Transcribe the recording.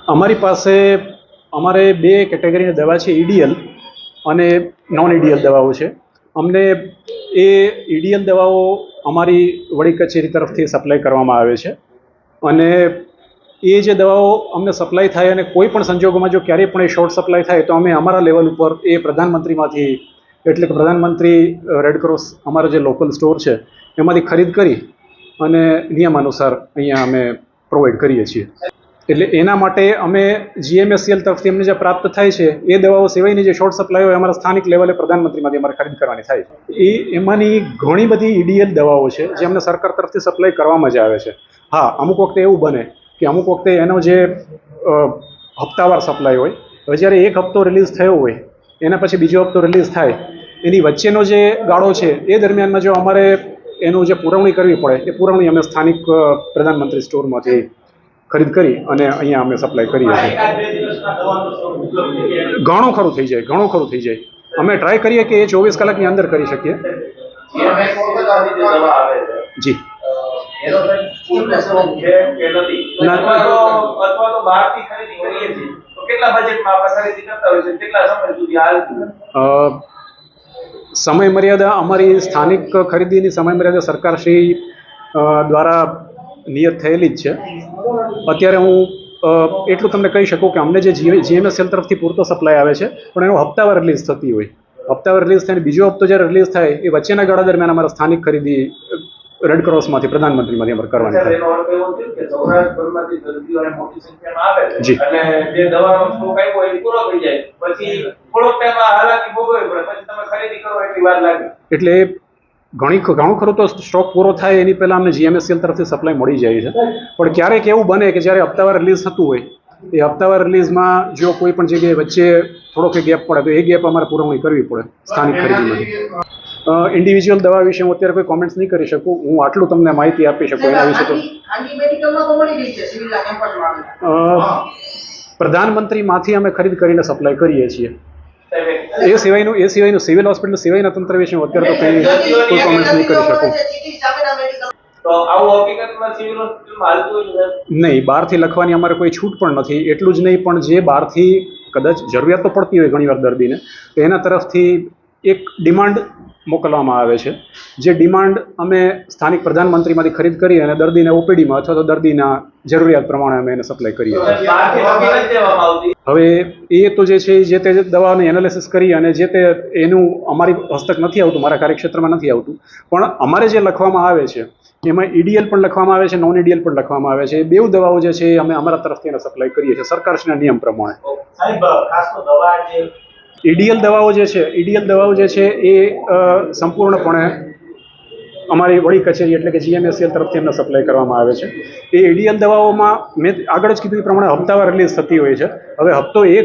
અમારી પાસે અમારે બે કેટેગરીની દવા છે, ઈડીએલ અને નોન ઈડીએલ દવાઓ છે. અમને એ ઈડીએલ દવાઓ અમારી વડી કચેરી તરફથી સપ્લાય કરવામાં આવે છે અને એ જે દવાઓ અમને સપ્લાય થાય અને કોઈ પણ સંજોગોમાં જો ક્યારેય પણ એ શોર્ટ સપ્લાય થાય તો અમે અમારા લેવલ ઉપર એ પ્રધાનમંત્રીમાંથી, એટલે કે પ્રધાનમંત્રી રેડક્રોસ અમારો જે લોકલ સ્ટોર છે એમાંથી ખરીદ કરી અને નિયમ અનુસાર અહીંયા અમે પ્રોવાઈડ કરીએ છીએ. એટલે એના માટે અમે જીએમએસસીએલ તરફથી અમને જે પ્રાપ્ત થાય છે એ દવાઓ સિવાયની જે શોર્ટ સપ્લાય હોય અમારા સ્થાનિક લેવલે પ્રધાનમંત્રીમાંથી અમારે ખરીદ કરવાની થાય છે. એમાંની ઘણી બધી ઈડીએલ દવાઓ છે જે અમને સરકાર તરફથી સપ્લાય કરવામાં જ આવે છે. હા, અમુક વખતે એવું બને કે અમુક વખતે એનો જે હપ્તાવાર સપ્લાય હોય, હવે જ્યારે એક હપ્તો રિલીઝ થયો હોય એના પછી બીજો હપ્તો રિલીઝ થાય, એની વચ્ચેનો જે ગાળો છે એ દરમિયાનમાં જો અમારે એનું જે પુરવણી કરવી પડે એ પુરવણી અમે સ્થાનિક પ્રધાનમંત્રી સ્ટોરમાંથી ખરીદ કરી અને અહીંયા અમે સપ્લાય કરીએ છીએ. ઘણું ખરું થઈ જાય. અમે ટ્રાય કરીએ કે એ 24 કલાકની અંદર કરી શકીએ. જી. સમય મર્યાદા અમારી સ્થાનિક ખરીદીની સમય મર્યાદા સરકારશ્રી દ્વારા નિયત થયેલી જ છે. અત્યારે હું એટલું તમને કહી શકું કે અમને જે જીએમએસએલ તરફથી પૂરતો સપ્લાય આવે છે, પણ એનો હપ્તાવાર રિલીઝ થતી હોય, હપ્તાવાર રિલીઝ થઈને બીજો હપ્તો જ્યારે રિલીઝ થાય એ વચ્ચેના ગાળા દરમિયાન અમારા સ્થાનિક ખરીદી રેડક્રોસમાંથી, પ્રધાનમંત્રીમાંથી અમારે કરવાની થાય. જી. એટલે ઘણું ખરું તો સ્ટોક પૂરો થાય એની પહેલાં અમને જીએમએસસીએલ તરફથી સપ્લાય મળી જાય છે. પણ ક્યારેક એવું બને કે જ્યારે હપ્તાવાર રિલીઝ થતું હોય એ હપ્તાવાર રિલીઝમાં જો કોઈ પણ જગ્યાએ વચ્ચે થોડોક ગેપ પડે તો એ ગેપ અમારે પુરવણી કરવી પડે સ્થાનિક ખરીદીમાંથી. ઇન્ડિવિજ્યુઅલ દવા વિશે હું અત્યારે કોઈ કોમેન્ટ્સ નહીં કરી શકું. હું આટલું તમને માહિતી આપી શકું એના વિશે. તો પ્રધાનમંત્રીમાંથી અમે ખરીદ કરીને સપ્લાય કરીએ છીએ. એ સિવાયનું સિવિલ હોસ્પિટલ સિવાયના તંત્ર વિશે હું અત્યારે તો કોઈ કોમેન્ટ્સ નહીં કરી શકું. નહીં, બહારથી લખવાની અમારે કોઈ છૂટ પણ નથી. એટલું જ નહીં, પણ જે બહારથી કદાચ જરૂરિયાત તો પડતી હોય ઘણીવાર દર્દીને, તો એના તરફથી એક ડિમાન્ડ મોકલવામાં આવે છે. જે ડિમાન્ડ અમે સ્થાનિક પ્રધાનમંત્રીમાંથી ખરીદ કરી અને દર્દીને ઓપીડીમાં અથવા તો દર્દીના જરૂરિયાત પ્રમાણે અમે એને સપ્લાય કરીએ છીએ. હવે એ તો જે છે જે તે દવાનું એનાલિસિસ કરી અને જે તે એનું અમારી હસ્તક નથી આવતું, મારા કાર્યક્ષેત્રમાં નથી આવતું, પણ અમારે જે લખવામાં આવે છે એમાં ઈડીએલ પણ લખવામાં આવે છે, નોન ઈડીએલ પણ લખવામાં આવે છે. એ બેઉ દવાઓ જે છે અમે અમારા તરફથી એને સપ્લાય કરીએ છીએ સરકારશ્રીના નિયમ પ્રમાણે. ઈડીએલ દવાઓ જે છે એ સંપૂર્ણપણે અમારી વડી કચેરી એટલે કે જીએમએસસીએલ તરફથી એમને સપ્લાય કરવામાં આવે છે. એ ઈડીએલ દવાઓમાં મેં આગળ જ કીધું એ પ્રમાણે હપ્તાવાર રિલીઝ થતી હોય છે. હવે હપ્તો એક